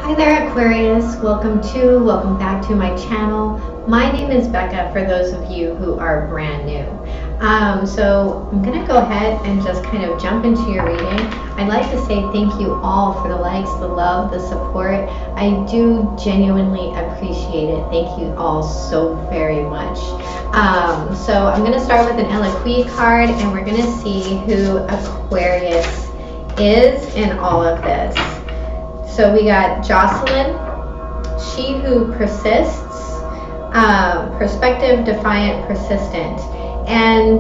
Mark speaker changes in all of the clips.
Speaker 1: Hi there, Aquarius. Welcome back to my channel. My name is Becca for those of you who are brand new. So I'm going to go ahead and just kind of jump into your reading. I'd like to say thank you all for the likes, the love, the support. I do genuinely appreciate it. Thank you all so very much. So I'm going to start with an Eloquii card, and we're going to see who Aquarius is in all of this. So we got Jocelyn, she who persists, perspective, defiant, persistent. And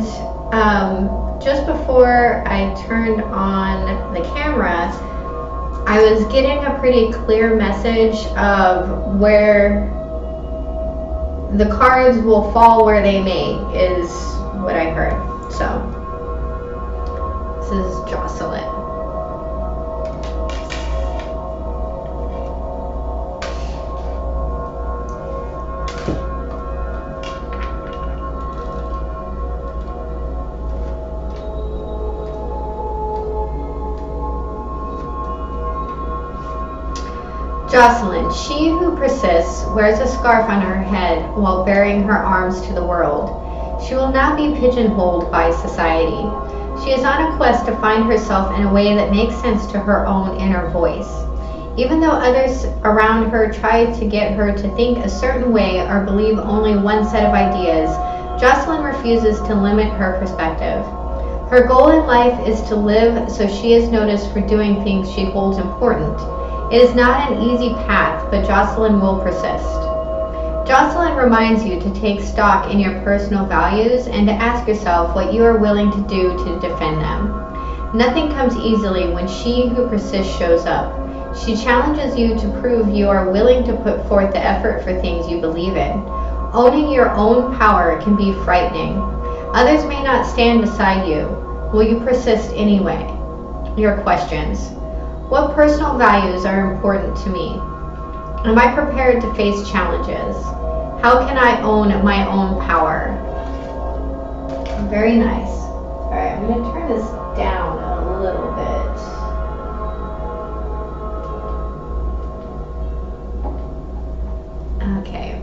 Speaker 1: just before I turned on the camera, I was getting a pretty clear message of where the cards will fall where they may, is what I heard. So this is Jocelyn. Jocelyn, she who persists, wears a scarf on her head while baring her arms to the world. She will not be pigeonholed by society. She is on a quest to find herself in a way that makes sense to her own inner voice. Even though others around her try to get her to think a certain way or believe only one set of ideas, Jocelyn refuses to limit her perspective. Her goal in life is to live so she is noticed for doing things she holds important. It is not an easy path, but Jocelyn will persist. Jocelyn reminds you to take stock in your personal values and to ask yourself what you are willing to do to defend them. Nothing comes easily when she who persists shows up. She challenges you to prove you are willing to put forth the effort for things you believe in. Owning your own power can be frightening. Others may not stand beside you. Will you persist anyway? Your questions. What personal values are important to me? Am I prepared to face challenges? How can I own my own power? Very nice. All right, I'm going to turn this down a little bit. Okay,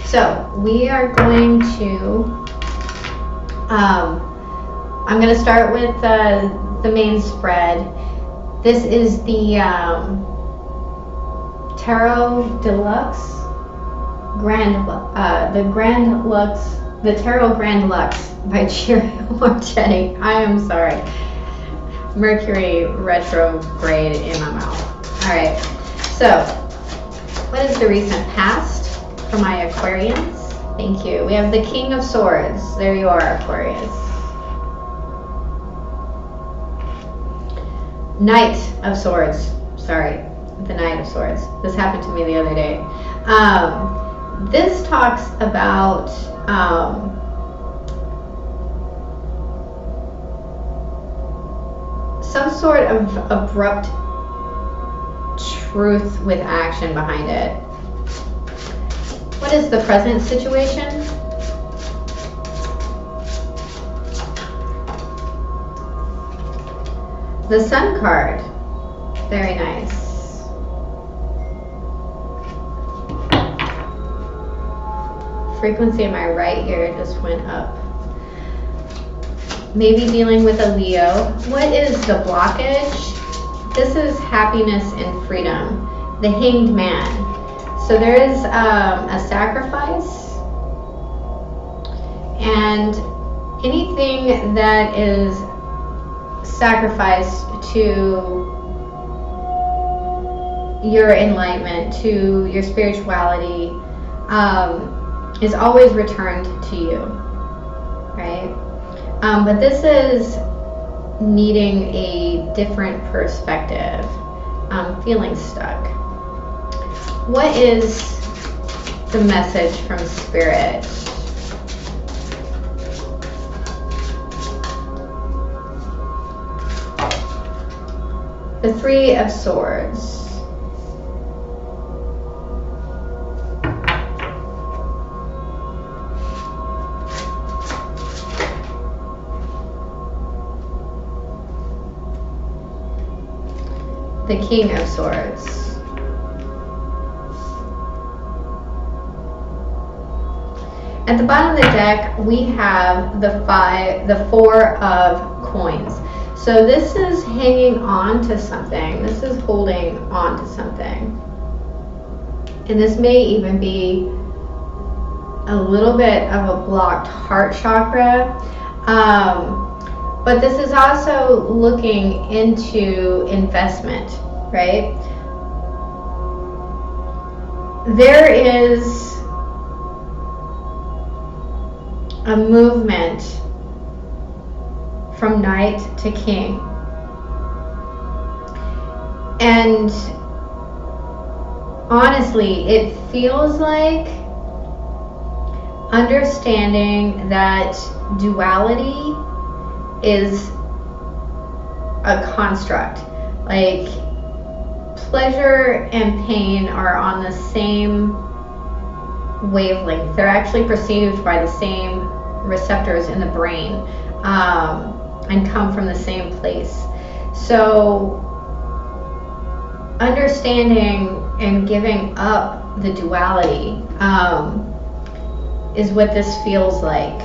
Speaker 1: so we are going to, I'm going to start with the main spread. This is the Tarot Deluxe the Tarot Grand Lux by Cheerio Marchetti. I am sorry. Mercury retrograde in my mouth. All right. So, what is the recent past for my Aquarians? Thank you. We have the King of Swords. There you are, Aquarius. Knight of Swords. Sorry, the Knight of Swords. This happened to me the other day. This talks about some sort of abrupt truth with action behind it. What is the present situation? The Sun card. Very nice. Frequency in my right ear just went up. Maybe dealing with a Leo. What is the blockage? This is happiness and freedom. The Hanged Man. So there is a sacrifice, and anything that is sacrifice to your enlightenment, to your spirituality, is always returned to you, right? But this is needing a different perspective, feeling stuck. What is the message from Spirit? The Three of Swords. The King of Swords. At the bottom of the deck, we have the 4 of coins. So this is hanging on to something. This is holding on to something. And this may even be a little bit of a blocked heart chakra. But this is also looking into investment, right? There is a movement from knight to king. And honestly, it feels like understanding that duality is a construct. Like, pleasure and pain are on the same wavelength. They're actually perceived by the same receptors in the brain, and come from the same place. So understanding and giving up the duality is what this feels like.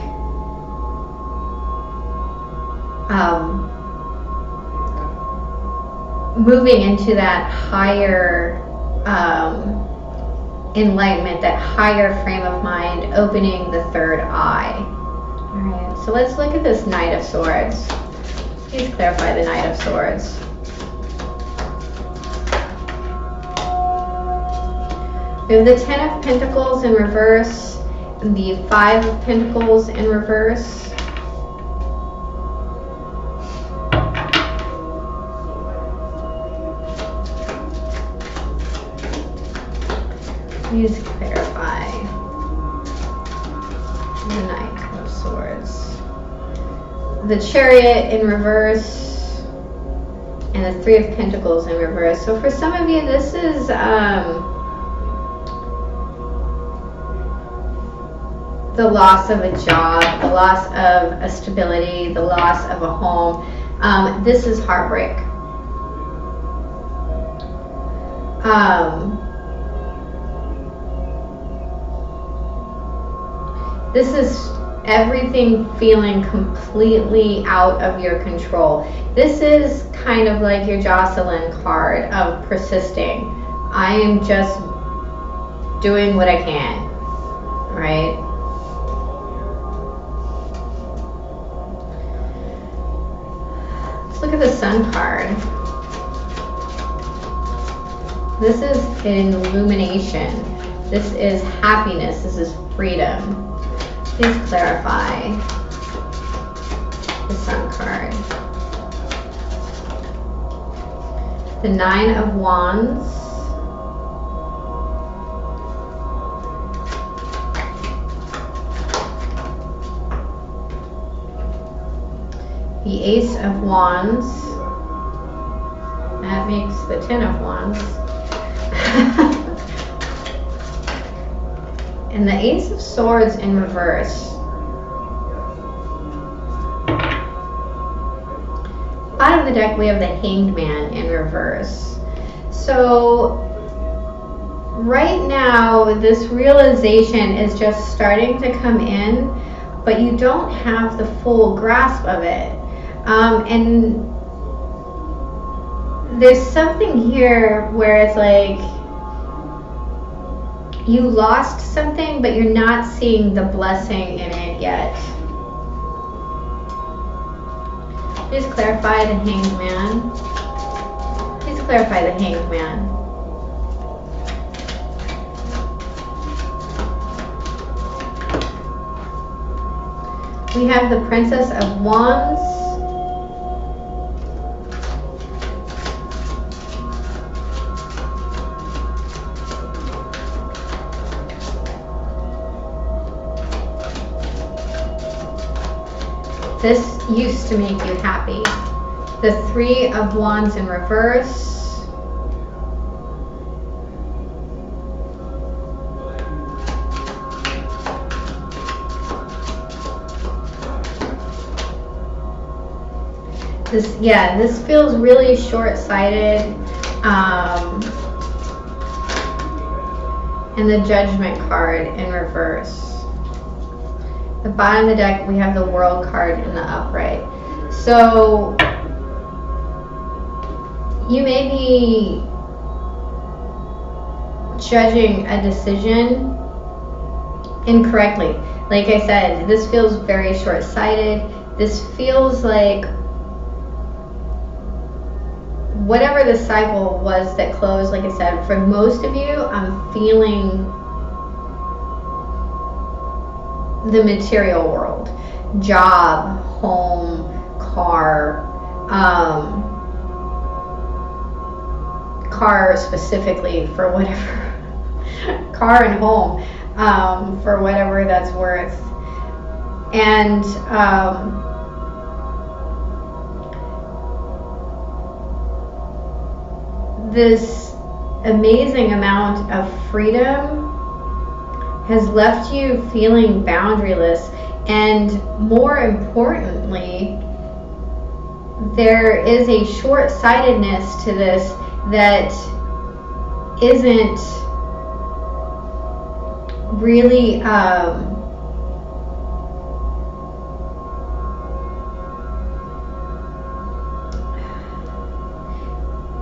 Speaker 1: Moving into that higher enlightenment, that higher frame of mind, opening the third eye. All right, so let's look at this Knight of Swords. Please clarify the Knight of Swords. We have the 10 of Pentacles in reverse, and the 5 of Pentacles in reverse. Please clarify the Knight of Swords. The Chariot in reverse, and the 3 of Pentacles in reverse. So for some of you, this is the loss of a job, the loss of a stability, the loss of a home. This is heartbreak. This is everything feeling completely out of your control. This is kind of like your Jocelyn card of persisting. I am just doing what I can, right? Let's look at the Sun card. This is an illumination. This is happiness. This is freedom. Please clarify the Sun card. The 9 of Wands. The Ace of Wands. That makes the 10 of Wands. And the Ace of Swords in reverse. Bottom of the deck, we have the Hanged Man in reverse. So right now, this realization is just starting to come in, but you don't have the full grasp of it. And there's something here where it's like, you lost something, but you're not seeing the blessing in it yet. Please clarify the Hanged Man. Please clarify the Hanged Man. We have the Princess of Wands. This used to make you happy. The 3 of Wands in reverse. This feels really short-sighted. And the Judgment card in reverse. The bottom of the deck, we have the World card in the upright. So you may be judging a decision incorrectly. Like I said, this feels very short-sighted. This feels like whatever the cycle was that closed, like I said, for most of you, I'm feeling the material world. Job, home, car, car specifically for whatever, car and home, for whatever that's worth. And this amazing amount of freedom has left you feeling boundaryless, and more importantly, there is a short-sightedness to this that isn't really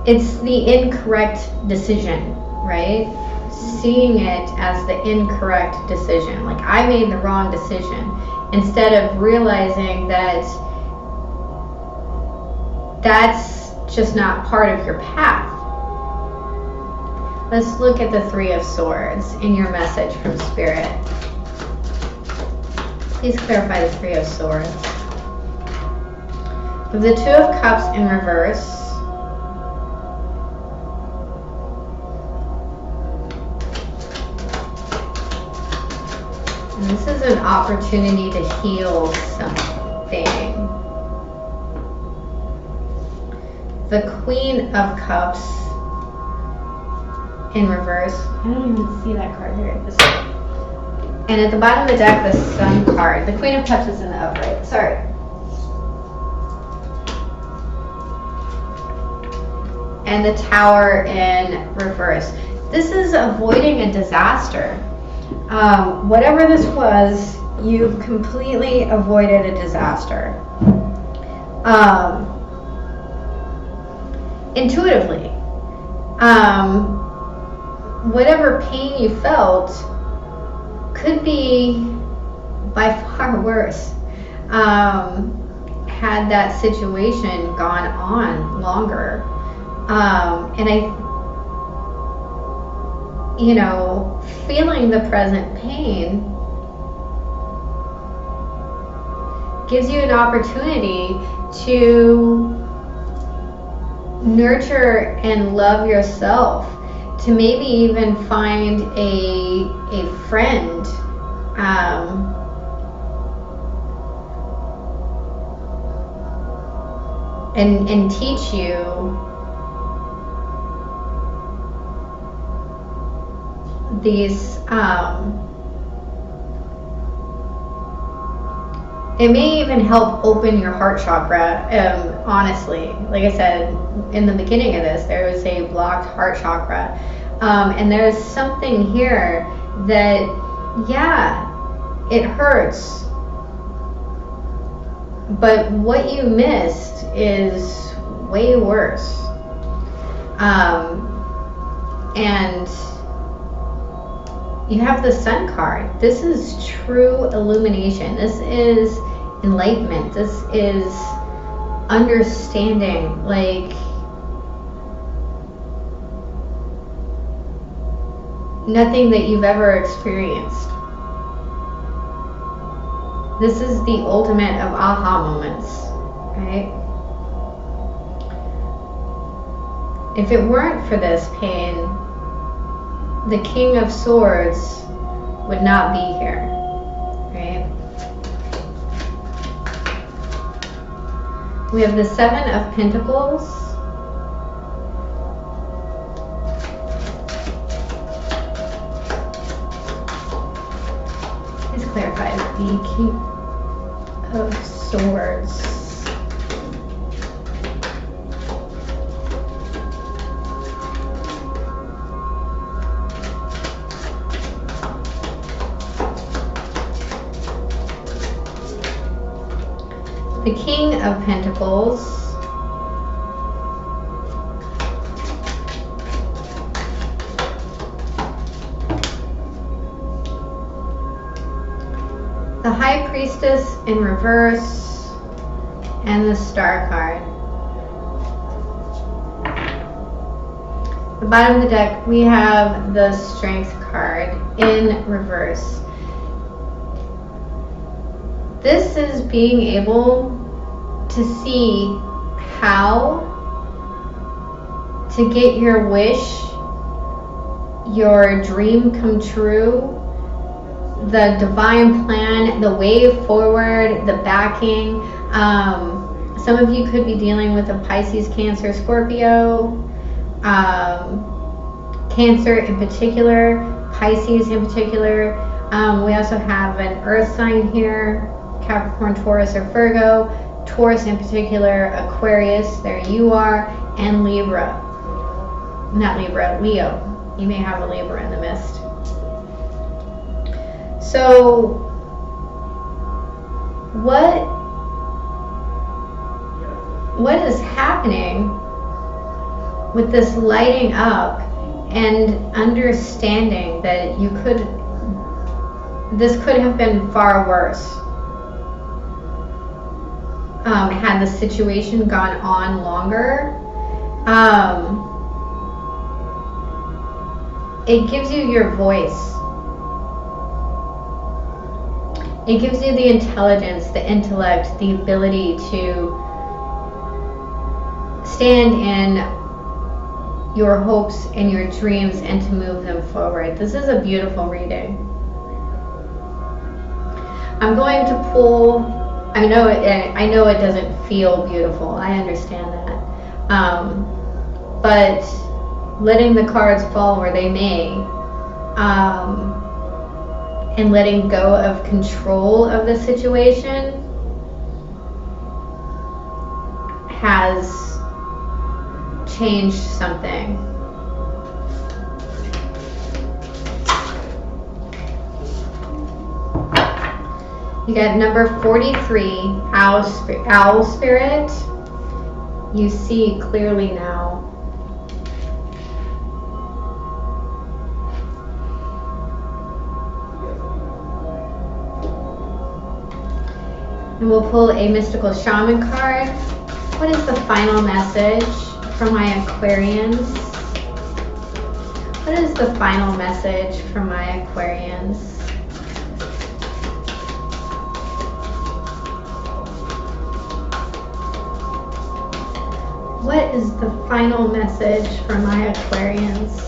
Speaker 1: it's the incorrect decision, right? Seeing it as the incorrect decision. Like, I made the wrong decision, instead of realizing that that's just not part of your path. Let's look at the Three of Swords in your message from Spirit. Please clarify the Three of Swords. With the Two of Cups in reverse, and this is an opportunity to heal something. The Queen of Cups in reverse. I don't even see that card here. And at the bottom of the deck, the Sun card. The Queen of Cups is in the upright. Sorry. And the Tower in reverse. This is avoiding a disaster. Whatever this was, you've completely avoided a disaster. Intuitively. Whatever pain you felt could be by far worse had that situation gone on longer. And feeling the present pain gives you an opportunity to nurture and love yourself, to maybe even find a friend and teach you these it may even help open your heart chakra. Honestly, like I said in the beginning of this, there was a blocked heart chakra, and there's something here that, yeah, it hurts, but what you missed is way worse. And you have the Sun card. This is true illumination. This is enlightenment. This is understanding, like nothing that you've ever experienced. This is the ultimate of aha moments, right? If it weren't for this pain, the King of Swords would not be here, right? We have the Seven of Pentacles. Please clarify the King of Swords. the King of Pentacles, the High Priestess in reverse, and the Star card. At the bottom of the deck, we have the Strength card in reverse. This is being able to see how to get your wish, your dream come true, the divine plan, the way forward, the backing. Some of you could be dealing with a Pisces, Cancer, Scorpio, Cancer in particular, Pisces in particular. We also have an earth sign here, Capricorn, Taurus, or Virgo, Taurus in particular, Aquarius, there you are, and Libra. Not Libra, Leo. You may have a Libra in the mist. So, what is happening with this lighting up and understanding that this could have been far worse had the situation gone on longer? It gives you your voice. It gives you the intelligence, the intellect, the ability to stand in your hopes and your dreams and to move them forward. This is a beautiful reading. I'm going to pull, I know it doesn't feel beautiful, I understand that. But letting the cards fall where they may, and letting go of control of the situation has changed something. You got number 43, Owl Spirit. You see clearly now. And we'll pull a Mystical Shaman card. What is the final message for my Aquarians? What is the final message for my Aquarians? What is the final message for my Aquarians?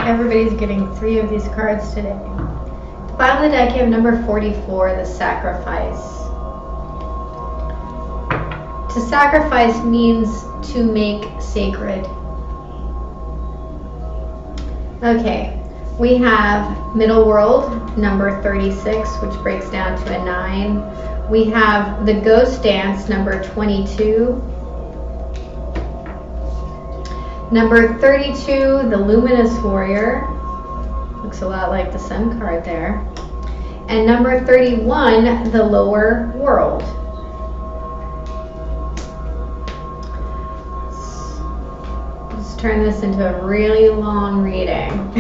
Speaker 1: Everybody's getting 3 of these cards today. At the bottom of the deck, you have number 44, the Sacrifice. To sacrifice means to make sacred. Okay, we have Middle World, number 36, which breaks down to a 9. We have the Ghost Dance, number 22. Number 32, the Luminous Warrior. Looks a lot like the Sun card there. And number 31, the Lower World. Let's turn this into a really long reading.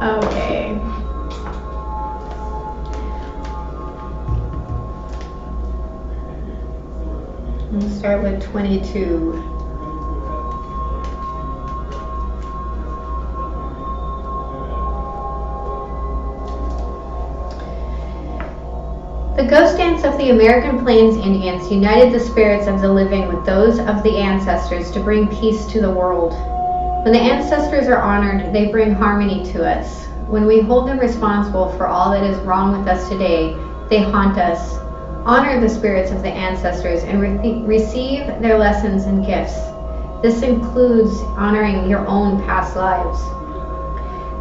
Speaker 1: Okay. We'll start with 22. The ghost dance of the American Plains Indians united the spirits of the living with those of the ancestors to bring peace to the world. When the ancestors are honored, they bring harmony to us. When we hold them responsible for all that is wrong with us today, they haunt us. Honor the spirits of the ancestors and receive their lessons and gifts. This includes honoring your own past lives.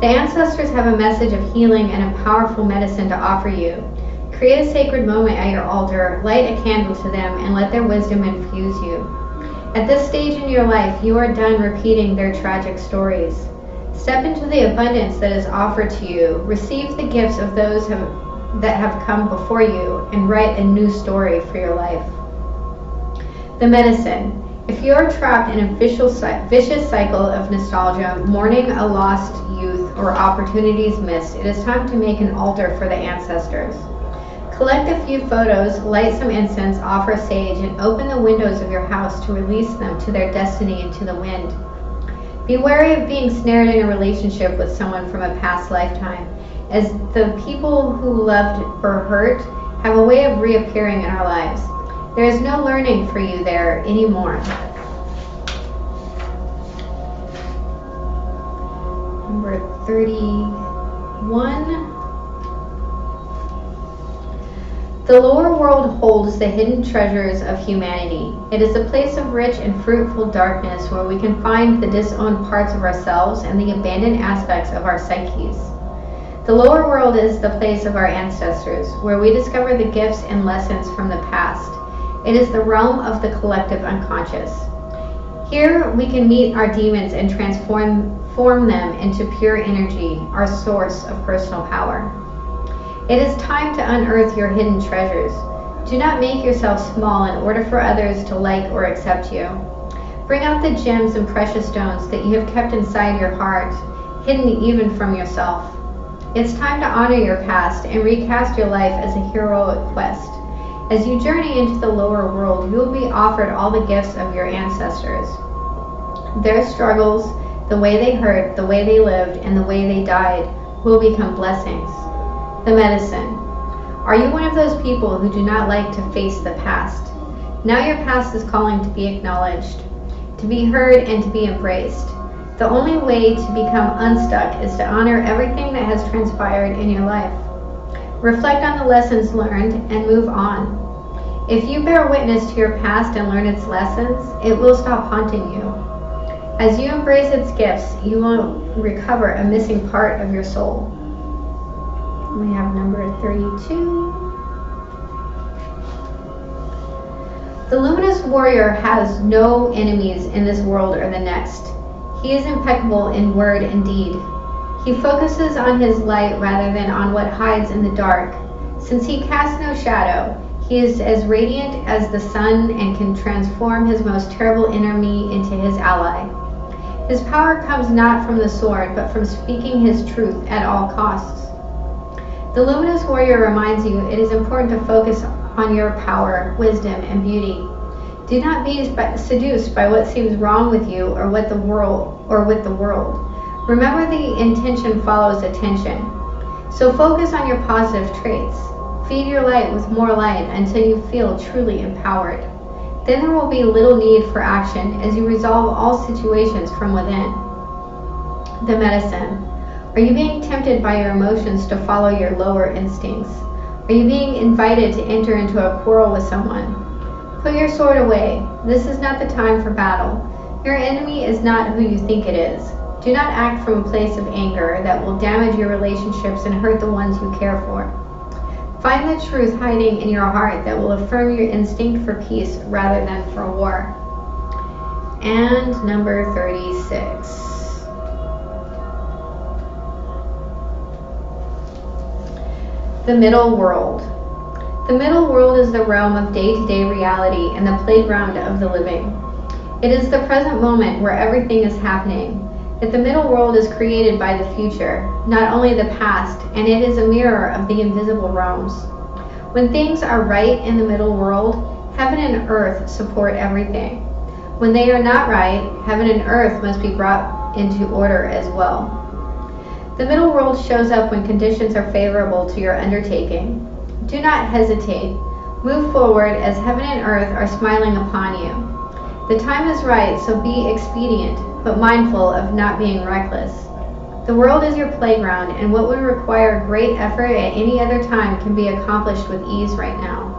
Speaker 1: The ancestors have a message of healing and a powerful medicine to offer you. Create a sacred moment at your altar, light a candle to them, and let their wisdom infuse you. At this stage in your life, you are done repeating their tragic stories. Step into the abundance that is offered to you. Receive the gifts of those that have come before you, and write a new story for your life. The medicine. If you are trapped in a vicious cycle of nostalgia, mourning a lost youth, or opportunities missed, it is time to make an altar for the ancestors. Collect a few photos, light some incense, offer sage, and open the windows of your house to release them to their destiny into the wind. Be wary of being snared in a relationship with someone from a past lifetime, as the people who loved or hurt have a way of reappearing in our lives. There is no learning for you there anymore. Number 31. The lower world holds the hidden treasures of humanity. It is a place of rich and fruitful darkness where we can find the disowned parts of ourselves and the abandoned aspects of our psyches. The lower world is the place of our ancestors, where we discover the gifts and lessons from the past. It is the realm of the collective unconscious. Here we can meet our demons and transform them into pure energy, our source of personal power. It is time to unearth your hidden treasures. Do not make yourself small in order for others to like or accept you. Bring out the gems and precious stones that you have kept inside your heart, hidden even from yourself. It's time to honor your past and recast your life as a heroic quest. As you journey into the lower world, you will be offered all the gifts of your ancestors. Their struggles, the way they hurt, the way they lived, and the way they died will become blessings. The medicine. Are you one of those people who do not like to face the past? Now your past is calling to be acknowledged, to be heard, and to be embraced. The only way to become unstuck is to honor everything that has transpired in your life. Reflect on the lessons learned and move on. If you bear witness to your past and learn its lessons, it will stop haunting you. As you embrace its gifts, you will recover a missing part of your soul. We have number 32. The luminous warrior has no enemies in this world or the next. He is impeccable in word and deed. He focuses on his light rather than on what hides in the dark. Since he casts no shadow, he is as radiant as the sun and can transform his most terrible enemy into his ally. His power comes not from the sword, but from speaking his truth at all costs. The luminous warrior reminds you it is important to focus on your power, wisdom, and beauty. Do not be seduced by what seems wrong with you or with the world. Remember, the intention follows attention. So focus on your positive traits. Feed your light with more light until you feel truly empowered. Then there will be little need for action as you resolve all situations from within. The medicine. Are you being tempted by your emotions to follow your lower instincts? Are you being invited to enter into a quarrel with someone? Put your sword away. This is not the time for battle. Your enemy is not who you think it is. Do not act from a place of anger that will damage your relationships and hurt the ones you care for. Find the truth hiding in your heart that will affirm your instinct for peace rather than for war. And number 36. The middle world. The middle world is the realm of day-to-day reality and the playground of the living. It is the present moment where everything is happening. Yet the middle world is created by the future, not only the past, and it is a mirror of the invisible realms. When things are right in the middle world, heaven and earth support everything. When they are not right, heaven and earth must be brought into order as well. The middle world shows up when conditions are favorable to your undertaking. Do not hesitate. Move forward as heaven and earth are smiling upon you. The time is right, so be expedient, but mindful of not being reckless. The world is your playground, and what would require great effort at any other time can be accomplished with ease right now.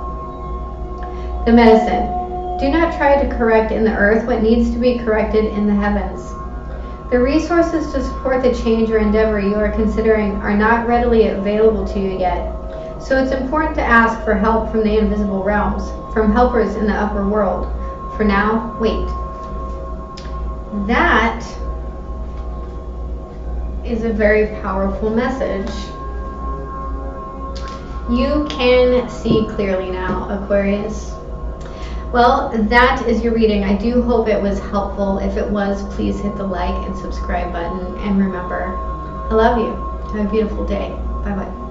Speaker 1: The medicine. Do not try to correct in the earth what needs to be corrected in the heavens. The resources to support the change or endeavor you are considering are not readily available to you yet, So it's important to ask for help from the invisible realms, from helpers in the upper world. For now, wait. That is a very powerful message. You can see clearly now, Aquarius. Well, that is your reading. I do hope it was helpful. If it was, please hit the like and subscribe button. And remember, I love you. Have a beautiful day. Bye-bye.